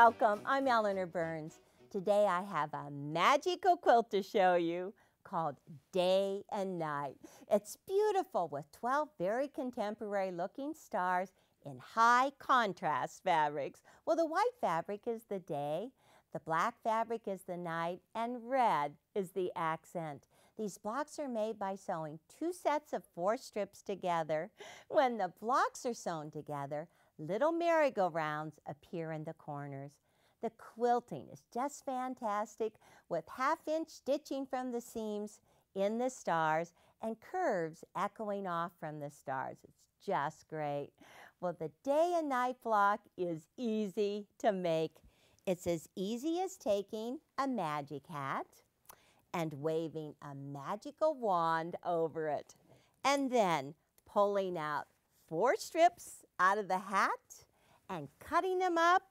Welcome, I'm Eleanor Burns. Today I have a magical quilt to show you called Day and Night. It's beautiful with 12 very contemporary looking stars in high contrast fabrics. Well, the white fabric is the day, the black fabric is the night, and red is the accent. These blocks are made by sewing 2 sets of 4 strips together. When the blocks are sewn together, little merry-go-rounds appear in the corners. The quilting is just fantastic with half-inch stitching from the seams in the stars and curves echoing off from the stars. It's just great. Well, the day and night block is easy to make. It's as easy as taking a magic hat and waving a magical wand over it, and then pulling out 4 strips out of the hat and cutting them up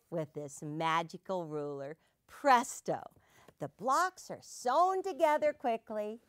with this magical ruler. Presto! The blocks are sewn together quickly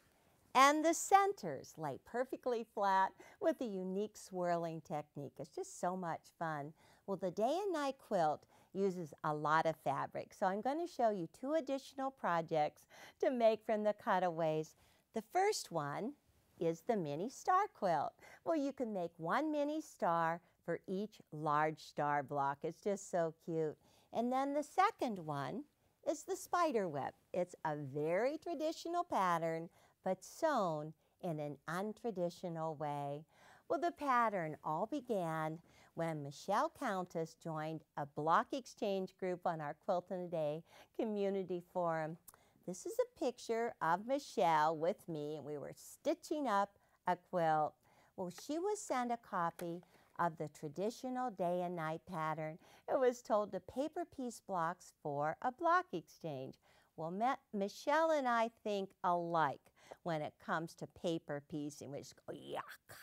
and the centers lay perfectly flat with a unique swirling technique. It's just so much fun. Well, the day and night quilt uses a lot of fabric, so I'm going to show you 2 additional projects to make from the cutaways. The first one is the mini star quilt. Well, you can make 1 mini star for each large star block. It's just so cute. And then the second one is the spider web. It's a very traditional pattern, but sewn in an untraditional way. Well, the pattern all began when Michelle Countess joined a block exchange group on our Quilt in a Day community forum. This is a picture of Michelle with me, and we were stitching up a quilt. Well, she was sent a copy of the traditional day and night pattern. It was told to paper piece blocks for a block exchange. Well, Michelle and I think alike when it comes to paper piecing. We just go, yuck.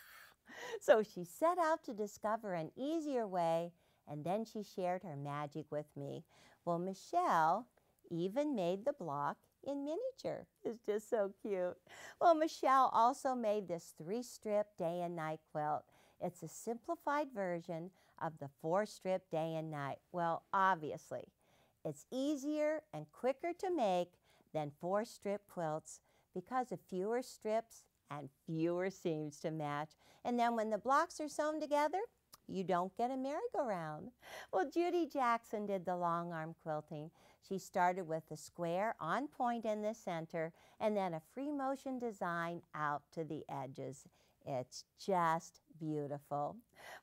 So she set out to discover an easier way, and then she shared her magic with me. Well, Michelle even made the block in miniature. It's just so cute. Well, Michelle also made this 3-strip day and night quilt. It's a simplified version of the 4-strip day and night. Well, obviously, it's easier and quicker to make than 4-strip quilts because of fewer strips and fewer seams to match. And then when the blocks are sewn together, you don't get a merry-go-round. Well, Judy Jackson did the long arm quilting. She started with the square on point in the center and then a free motion design out to the edges. It's just beautiful.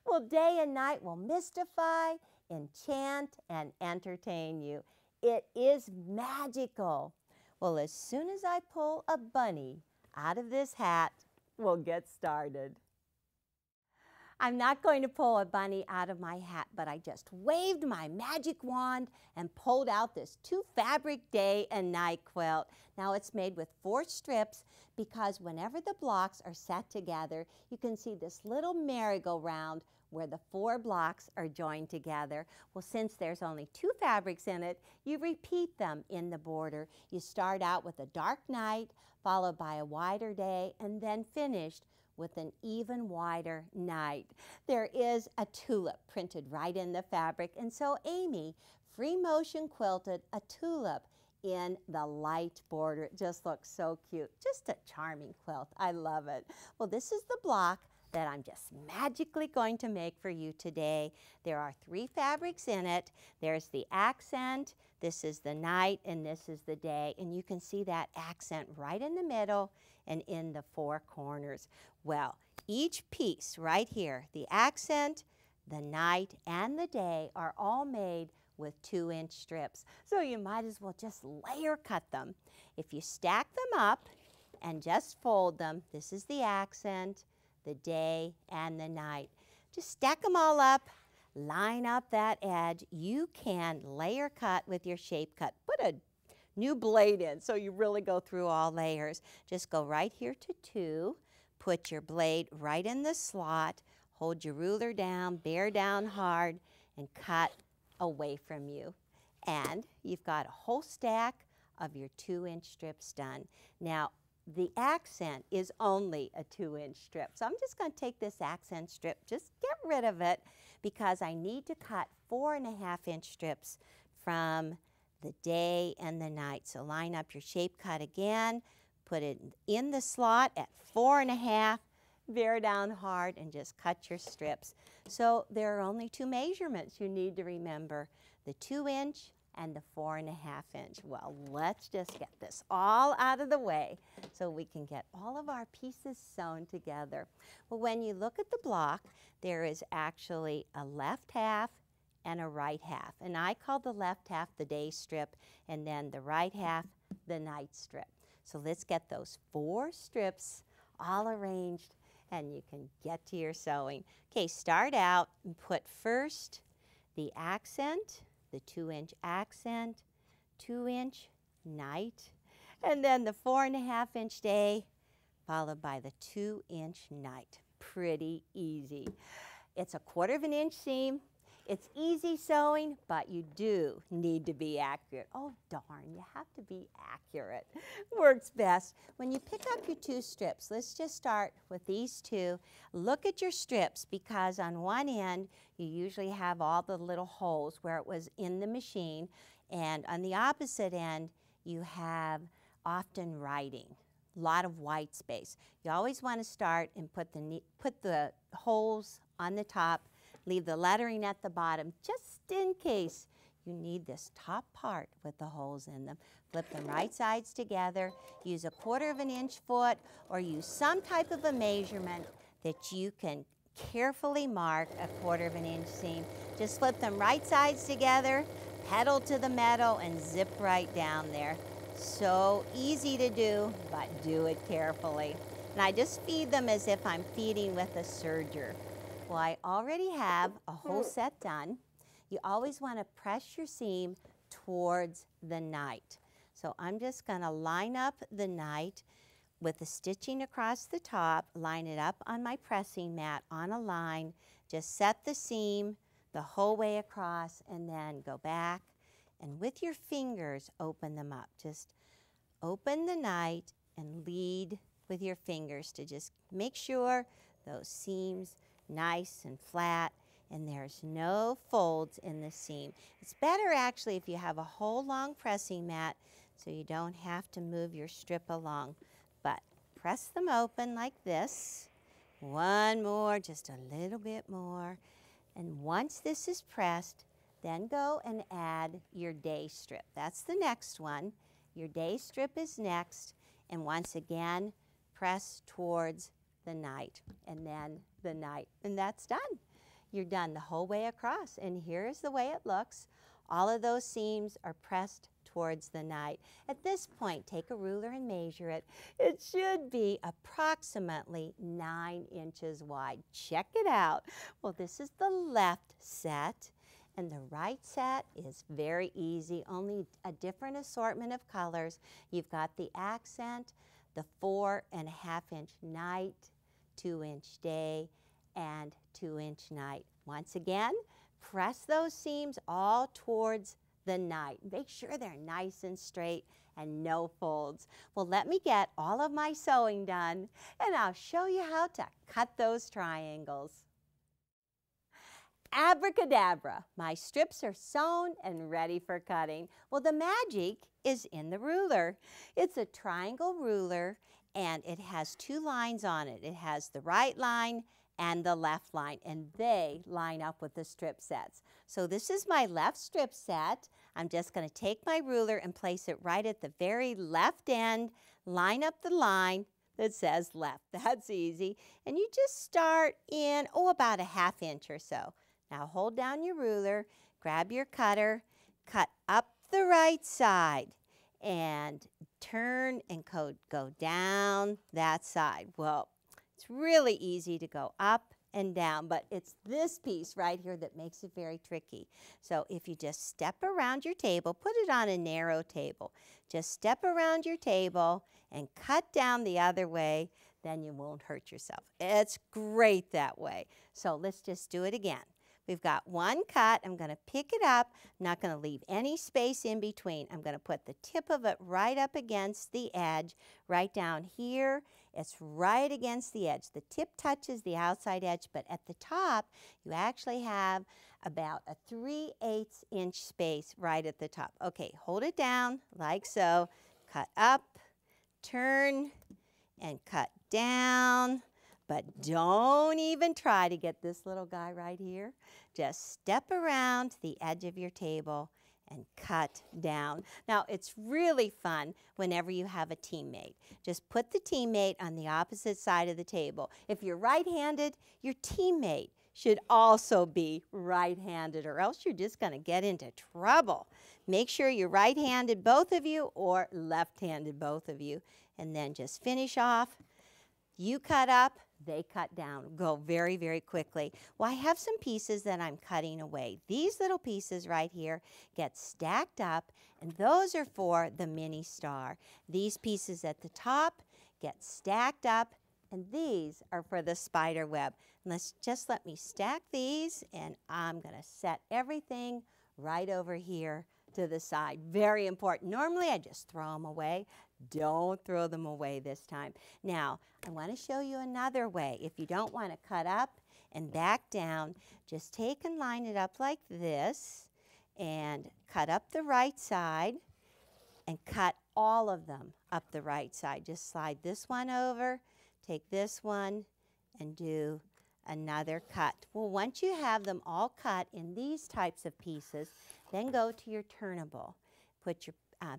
Well, day and night will mystify, enchant, and entertain you. It is magical. Well, as soon as I pull a bunny out of this hat, we'll get started. I'm not going to pull a bunny out of my hat, but I just waved my magic wand and pulled out this 2-fabric day and night quilt. Now it's made with 4 strips because whenever the blocks are set together, you can see this little merry-go-round where the 4 blocks are joined together. Well, since there's only 2 fabrics in it, you repeat them in the border. You start out with a dark night, followed by a wider day, and then finished with an even wider night. There is a tulip printed right in the fabric, and so Amy free motion quilted a tulip in the light border. It just looks so cute. Just a charming quilt. I love it. Well, this is the block that I'm just magically going to make for you today. There are 3 fabrics in it. There's the accent, this is the night, and this is the day. And you can see that accent right in the middle and in the 4 corners. Well, each piece right here, the accent, the night, and the day are all made with 2-inch strips. So you might as well just layer cut them. If you stack them up and just fold them, this is the accent, the day, and the night. Just stack them all up, line up that edge. You can layer cut with your shape cut. Put a new blade in so you really go through all layers. Just go right here to 2, put your blade right in the slot, hold your ruler down, bear down hard, and cut away from you. And you've got a whole stack of your 2-inch strips done. Now, the accent is only a 2-inch strip. So I'm just going to take this accent strip, just get rid of it, because I need to cut 4.5-inch strips from the day and the night. So line up your shape cut again, put it in the slot at 4.5, bear down hard, and just cut your strips. So there are only 2 measurements you need to remember, the 2-inch and the 4.5-inch. Well, let's just get this all out of the way so we can get all of our pieces sewn together. Well, when you look at the block, there is actually a left half and a right half. And I call the left half the day strip, and then the right half the night strip. So let's get those 4 strips all arranged, and you can get to your sewing. Okay, start out and put first the accent, the 2-inch accent, 2-inch night, and then the 4.5-inch day, followed by the 2-inch night. Pretty easy. It's a 1/4 inch seam. It's easy sewing, but you do need to be accurate. Oh darn, you have to be accurate. Works best when you pick up your 2 strips. Let's just start with these 2. Look at your strips, because on one end you usually have all the little holes where it was in the machine, and on the opposite end you have often writing, a lot of white space. You always want to start and put the holes on the top, leave the lettering at the bottom, just in case you need this top part with the holes in them. Flip them right sides together. Use a 1/4 inch foot, or use some type of a measurement that you can carefully mark a 1/4 inch seam. Just flip them right sides together, pedal to the metal, and zip right down there. So easy to do, but do it carefully. And I just feed them as if I'm feeding with a serger. Well, I already have a whole set done. You always want to press your seam towards the night. So I'm just going to line up the night with the stitching across the top, line it up on my pressing mat on a line, just set the seam the whole way across, and then go back and with your fingers open them up. Just open the night and lead with your fingers to just make sure those seams nice and flat, and there's no folds in the seam. It's better actually if you have a whole long pressing mat so you don't have to move your strip along. But press them open like this. One more, just a little bit more. And once this is pressed, then go and add your day strip. That's the next one. Your day strip is next, and once again, press towards the night, and then the night, and that's done. You're done the whole way across, and here's the way it looks. All of those seams are pressed towards the night. At this point, take a ruler and measure it. It should be approximately 9 inches wide. Check it out. Well, this is the left set, and the right set is very easy, only a different assortment of colors. You've got the accent, the 4.5-inch night, 2-inch day, and 2-inch night. Once again, press those seams all towards the night. Make sure they're nice and straight and no folds. Well, let me get all of my sewing done, and I'll show you how to cut those triangles. Abracadabra, my strips are sewn and ready for cutting. Well, the magic is in the ruler. It's a triangle ruler, and it has 2 lines on it. It has the right line and the left line, and they line up with the strip sets. So this is my left strip set. I'm just going to take my ruler and place it right at the very left end, line up the line that says left. That's easy. And you just start in, about a 1/2 inch or so. Now hold down your ruler, grab your cutter, cut up the right side, and turn and go down that side. Well, it's really easy to go up and down, but it's this piece right here that makes it very tricky. So if you just step around your table, put it on a narrow table, just step around your table and cut down the other way, then you won't hurt yourself. It's great that way. So let's just do it again. We've got one cut. I'm going to pick it up. I'm not going to leave any space in between. I'm going to put the tip of it right up against the edge, right down here It's right against the edge. The tip touches the outside edge, but at the top, you actually have about a 3/8 inch space right at the top. Okay, hold it down like so. Cut up, turn, and cut down. But don't even try to get this little guy right here. Just step around to the edge of your table and cut down. Now, it's really fun whenever you have a teammate. Just put the teammate on the opposite side of the table. If you're right-handed, your teammate should also be right-handed, or else you're just going to get into trouble. Make sure you're right-handed, both of you, or left-handed, both of you. And then just finish off. You cut up, they cut down. Go very, very quickly. Well, I have some pieces that I'm cutting away. These little pieces right here get stacked up, and those are for the mini star. These pieces at the top get stacked up, and these are for the spider web. And let me stack these, and I'm going to set everything right over here to the side. Very important. Normally, I just throw them away. Don't throw them away this time. Now, I want to show you another way. If you don't want to cut up and back down, just take and line it up like this and cut up the right side and cut all of them up the right side. Just slide this one over, take this one, and do another cut. Well, once you have them all cut in these types of pieces, then go to your turnable. Put your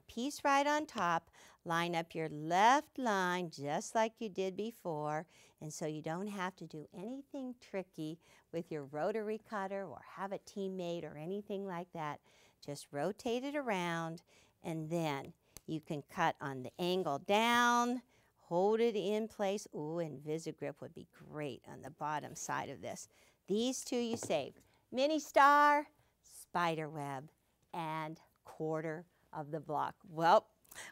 piece right on top, line up your left line just like you did before, and so you don't have to do anything tricky with your rotary cutter or have a teammate or anything like that. Just rotate it around, and then you can cut on the angle down, hold it in place. Ooh, and Visigrip would be great on the bottom side of this. These two you saved. Mini star, spider web, and quarter of the block. Well,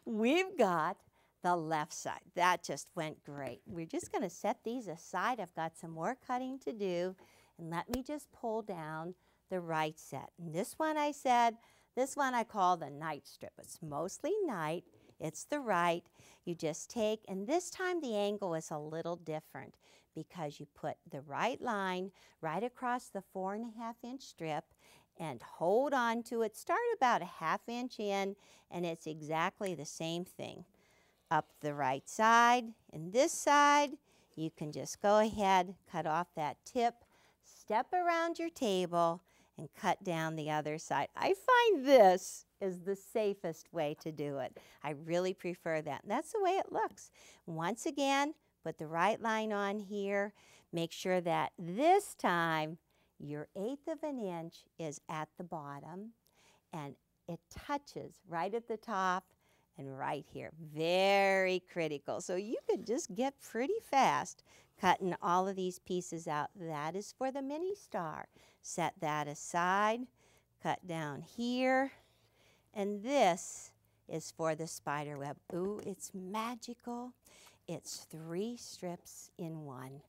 we've got the left side. That just went great. We're just going to set these aside. I've got some more cutting to do, and let me just pull down the right set. And this one I call the night strip. It's mostly night. It's the right. You just take, and this time the angle is a little different because you put the right line right across the 4.5 inch strip and hold on to it. Start about a 1/2 inch in, and it's exactly the same thing. Up the right side, and this side, you can just go ahead, cut off that tip, step around your table, and cut down the other side. I find this is the safest way to do it. I really prefer that. And that's the way it looks. Once again, put the right line on here. Make sure that this time your 1/8 of an inch is at the bottom, and it touches right at the top and right here. Very critical. So you could just get pretty fast cutting all of these pieces out. That is for the mini star. Set that aside, cut down here, and this is for the spider web. Ooh, it's magical. It's 3 strips in one.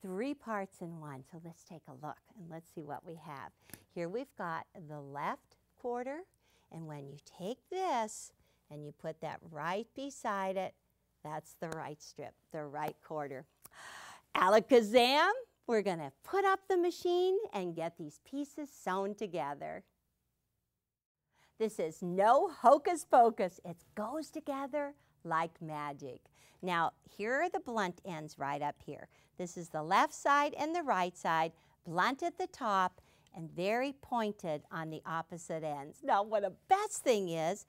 3 parts in one. So let's take a look and let's see what we have. Here we've got the left quarter, and when you take this and you put that right beside it, that's the right strip, the right quarter. Alakazam, we're going to put up the machine and get these pieces sewn together. This is no hocus pocus. It goes together like magic. Now, here are the blunt ends right up here. This is the left side and the right side, blunt at the top and very pointed on the opposite ends. Now, what the best thing is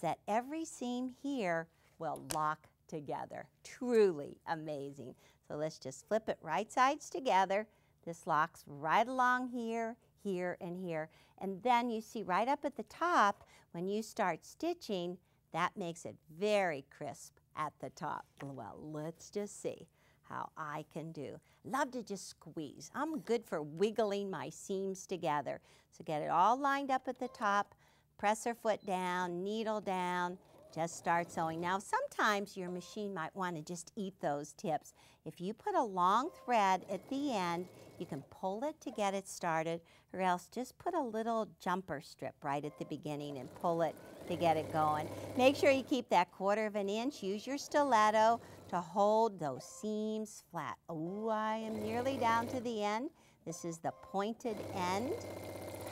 that every seam here will lock together. Truly amazing. So let's just flip it right sides together. This locks right along here, here, and here. And then you see right up at the top, when you start stitching, that makes it very crisp at the top. Well, let's just see how I can do. Love to just squeeze. I'm good for wiggling my seams together. So get it all lined up at the top, press her foot down, needle down, just start sewing. Now, sometimes your machine might want to just eat those tips. If you put a long thread at the end, you can pull it to get it started, or else just put a little jumper strip right at the beginning and pull it to get it going. Make sure you keep that 1/4 of an inch. Use your stiletto to hold those seams flat. Oh, I am nearly down to the end. This is the pointed end.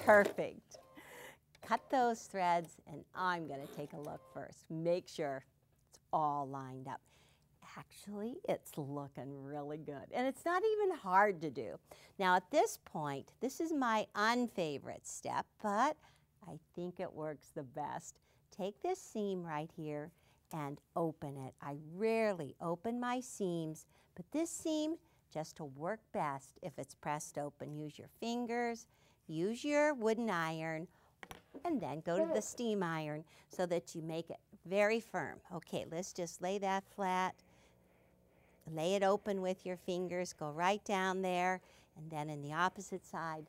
Perfect. Cut those threads, and I'm going to take a look first. Make sure it's all lined up. Actually, it's looking really good, and it's not even hard to do. Now, at this point, this is my unfavorite step, but I think it works the best. Take this seam right here and open it. I rarely open my seams, but this seam just will work best if it's pressed open. Use your fingers, use your wooden iron, and then go to the steam iron so that you make it very firm. Okay, let's just lay that flat. Lay it open with your fingers, go right down there, and then in the opposite side,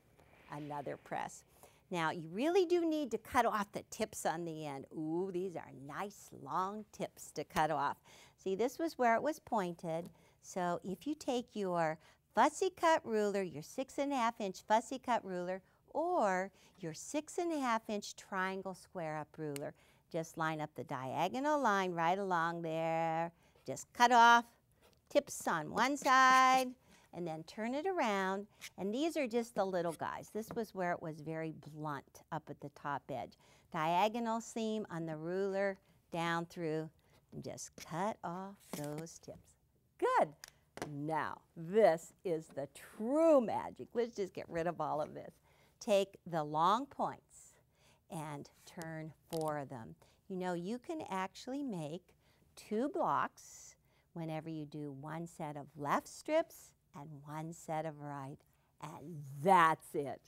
another press. Now, you really do need to cut off the tips on the end. Ooh, these are nice long tips to cut off. See, this was where it was pointed. So if you take your fussy cut ruler, your 6.5-inch fussy cut ruler, or your 6.5-inch triangle square up ruler, just line up the diagonal line right along there. Just cut off tips on one side, and then turn it around. And these are just the little guys. This was where it was very blunt up at the top edge. Diagonal seam on the ruler down through, and just cut off those tips. Good. Now, this is the true magic. Let's just get rid of all of this. Take the long points and turn 4 of them. You know, you can actually make 2 blocks whenever you do one set of left strips and one set of right. And that's it.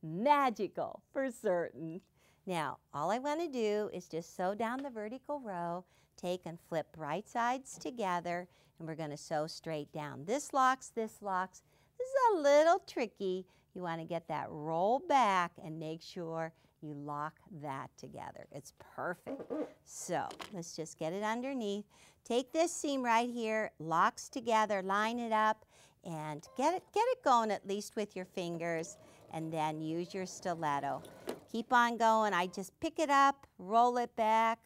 Magical for certain. Now, all I want to do is just sew down the vertical row, take and flip right sides together, and we're going to sew straight down. This locks, this locks. This is a little tricky. You want to get that roll back and make sure you lock that together. It's perfect. So let's just get it underneath. Take this seam right here, locks together, line it up, and get it going at least with your fingers, and then use your stiletto. Keep on going. I just pick it up, roll it back,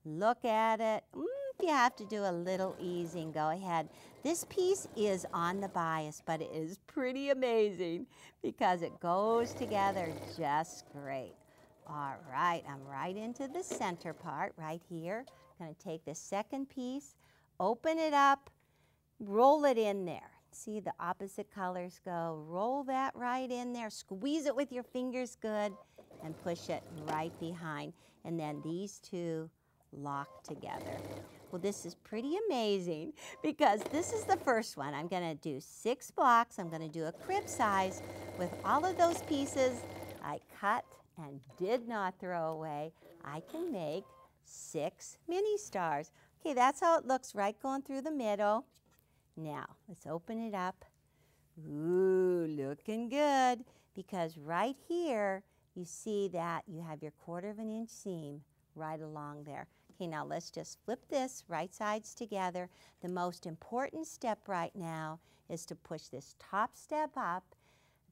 look at it. If you have to do a little easing, go ahead. This piece is on the bias, but it is pretty amazing because it goes together just great. All right, I'm right into the center part right here. I'm going to take the second piece, open it up, roll it in there. See the opposite colors go. Roll that right in there. Squeeze it with your fingers good and push it right behind. And then these two lock together. Well, this is pretty amazing because this is the first one. I'm going to do 6 blocks. I'm going to do a crib size with all of those pieces I cut and did not throw away. I can make 6 mini stars. Okay, that's how it looks right going through the middle. Now, let's open it up. Ooh, looking good because right here you see that you have your 1/4 inch seam right along there. Okay, now let's just flip this right sides together. The most important step right now is to push this top step up,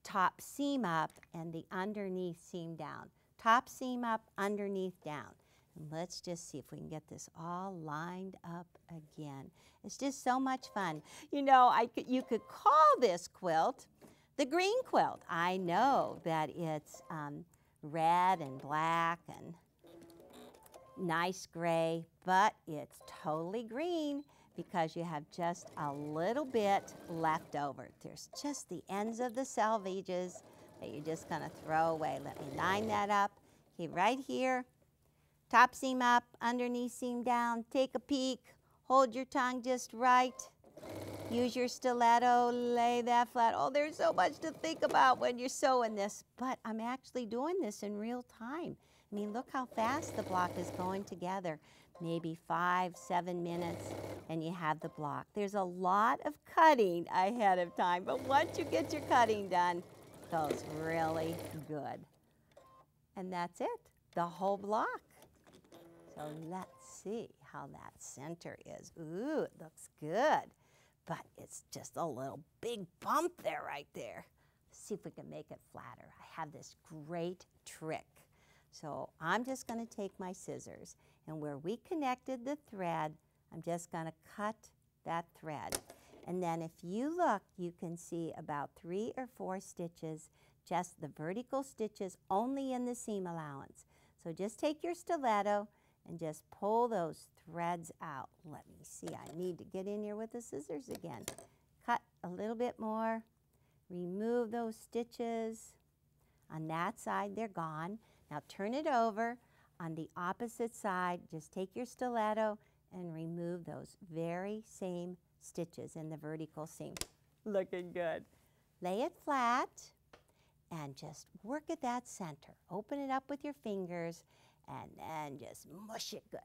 top seam up, and the underneath seam down. Top seam up, underneath down. And let's just see if we can get this all lined up again. It's just so much fun. You know, you could call this quilt the green quilt. I know that it's red and black and nice gray, but it's totally green because you have just a little bit left over. There's just the ends of the selvages that you're just going to throw away. Let me line that up. Okay, right here, top seam up, underneath seam down. Take a peek. Hold your tongue just right. Use your stiletto, lay that flat. Oh, there's so much to think about when you're sewing this, but I'm actually doing this in real time. I mean, look how fast the block is going together. Maybe 5-7 minutes, and you have the block. There's a lot of cutting ahead of time, but once you get your cutting done, it goes really good. And that's it, the whole block. So let's see how that center is. Ooh, it looks good, but it's just a little big bump there right there. Let's see if we can make it flatter. I have this great trick. So I'm just going to take my scissors, and where we connected the thread, I'm just going to cut that thread. And then if you look, you can see about 3 or 4 stitches, just the vertical stitches only in the seam allowance. So just take your stiletto and just pull those threads out. Let me see, I need to get in here with the scissors again. Cut a little bit more, remove those stitches. On that side, they're gone. Now turn it over. On the opposite side, just take your stiletto and remove those very same stitches in the vertical seam. Looking good. Lay it flat and just work at that center. Open it up with your fingers and then just mush it good.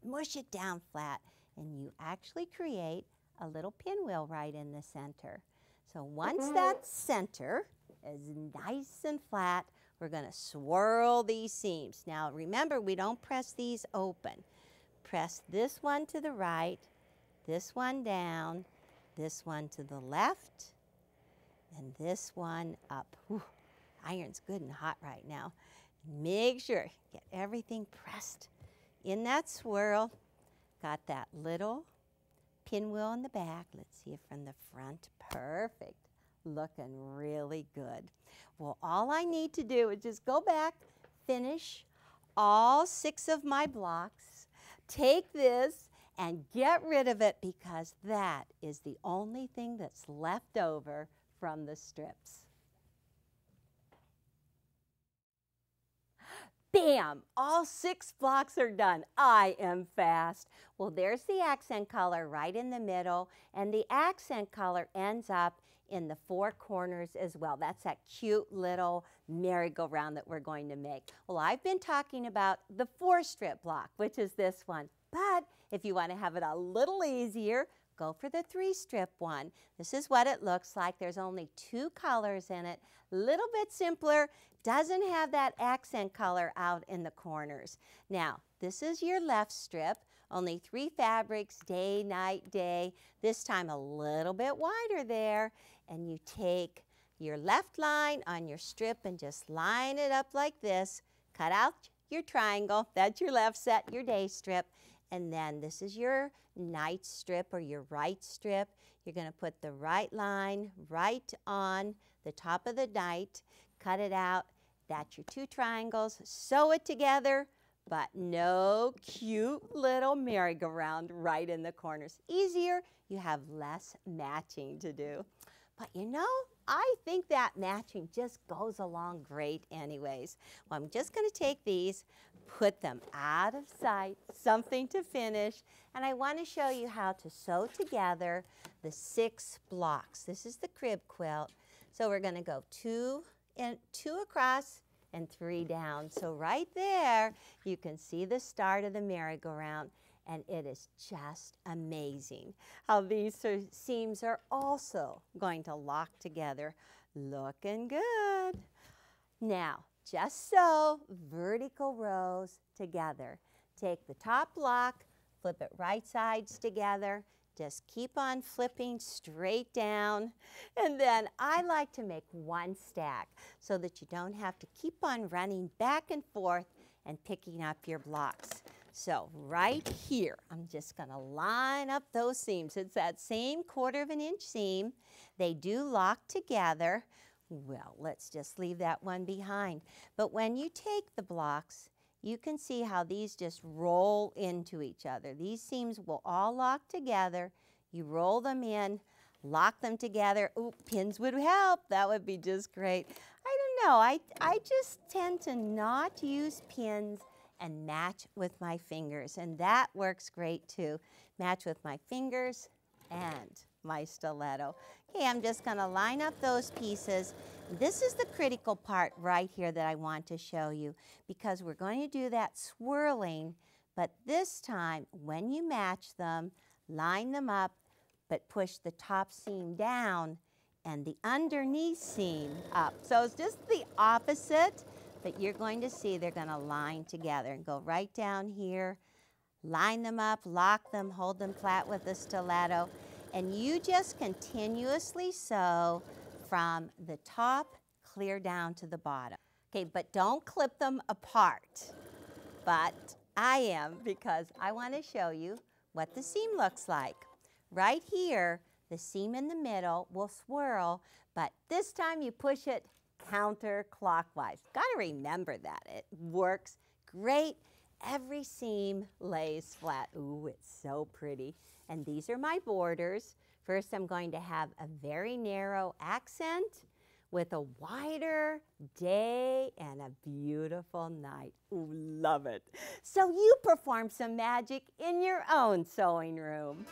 Mush it down flat, and you actually create a little pinwheel right in the center. So once that center is nice and flat, we're going to swirl these seams. Now remember, we don't press these open. Press this one to the right, this one down, this one to the left, and this one up. Whew, iron's good and hot right now. Make sure, get everything pressed in that swirl. Got that little pinwheel in the back. Let's see it from the front. Perfect. Looking really good. Well, all I need to do is just go back, finish all 6 of my blocks, take this and get rid of it, because that is the only thing that's left over from the strips. Bam! All 6 blocks are done. I am fast. Well, there's the accent color right in the middle, and the accent color ends up in the 4 corners as well. That's that cute little merry-go-round that we're going to make. Well, I've been talking about the 4-strip block, which is this one. But if you want to have it a little easier, go for the 3-strip one. This is what it looks like. There's only 2 colors in it. Little bit simpler. Doesn't have that accent color out in the corners. Now, this is your left strip. Only 3 fabrics, day, night, day. This time a little bit wider there. And you take your left line on your strip and just line it up like this. Cut out your triangle. That's your left set, your day strip. And then this is your night strip or your right strip. You're going to put the right line right on the top of the night. Cut it out. That's your 2 triangles. Sew it together, but no cute little merry-go-round right in the corners. Easier, you have less matching to do. But you know, I think that matching just goes along great anyways. Well, I'm just going to take these, put them out of sight, something to finish, and I want to show you how to sew together the 6 blocks. This is the crib quilt. So we're going to go 2 across and 3 down. So right there, you can see the start of the merry-go-round, and it is just amazing how these seams are also going to lock together. Looking good. Now, just sew vertical rows together. Take the top block, flip it right sides together. Just keep on flipping straight down. And then I like to make 1 stack so that you don't have to keep on running back and forth and picking up your blocks. So right here, I'm just going to line up those seams. It's that same 1/4 inch seam. They do lock together. Well, let's just leave that one behind. But when you take the blocks, you can see how these just roll into each other. These seams will all lock together. You roll them in, lock them together. Ooh, pins would help. That would be just great. I don't know. I just tend to not use pins and match with my fingers, and that works great too. Match with my fingers and my stiletto. Okay, I'm just going to line up those pieces. This is the critical part right here that I want to show you, because we're going to do that swirling, but this time when you match them, line them up, but push the top seam down and the underneath seam up. So it's just the opposite, but you're going to see they're going to line together and go right down here, line them up, lock them, hold them flat with the stiletto, and you just continuously sew from the top clear down to the bottom. Okay, but don't clip them apart. But I am, because I want to show you what the seam looks like. right here, the seam in the middle will swirl, but this time you push it counterclockwise. Got to remember that. It works great. Every seam lays flat. Ooh, it's so pretty. And these are my borders. First, I'm going to have a very narrow accent with a wider day and a beautiful night. Ooh, love it. So you perform some magic in your own sewing room.